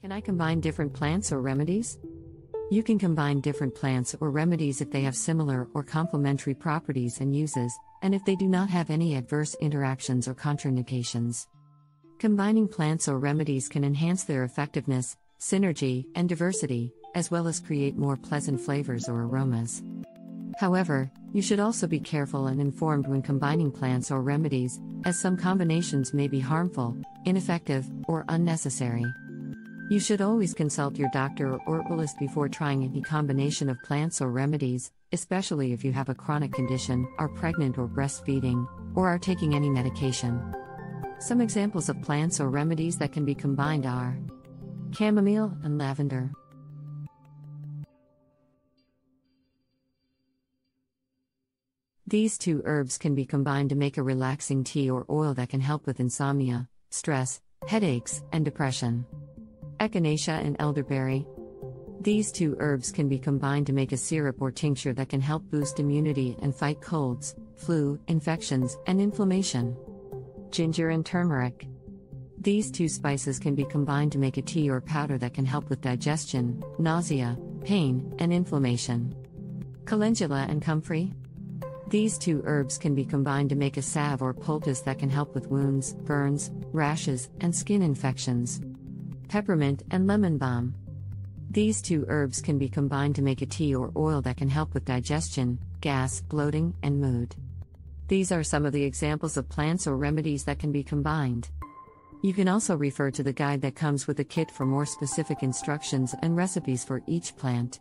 Can I combine different plants or remedies? You can combine different plants or remedies if they have similar or complementary properties and uses, and if they do not have any adverse interactions or contraindications. Combining plants or remedies can enhance their effectiveness, synergy, and diversity, as well as create more pleasant flavors or aromas. However, you should also be careful and informed when combining plants or remedies, as some combinations may be harmful, ineffective, or unnecessary. You should always consult your doctor or herbalist before trying any combination of plants or remedies, especially if you have a chronic condition, are pregnant or breastfeeding, or are taking any medication. Some examples of plants or remedies that can be combined are chamomile and lavender. These two herbs can be combined to make a relaxing tea or oil that can help with insomnia, stress, headaches, and depression. Echinacea and elderberry. These two herbs can be combined to make a syrup or tincture that can help boost immunity and fight colds, flu, infections, and inflammation. Ginger and turmeric. These two spices can be combined to make a tea or powder that can help with digestion, nausea, pain, and inflammation. Calendula and comfrey. These two herbs can be combined to make a salve or poultice that can help with wounds, burns, rashes, and skin infections. Peppermint and lemon balm. These two herbs can be combined to make a tea or oil that can help with digestion, gas, bloating, and mood. These are some of the examples of plants or remedies that can be combined. You can also refer to the guide that comes with the kit for more specific instructions and recipes for each plant.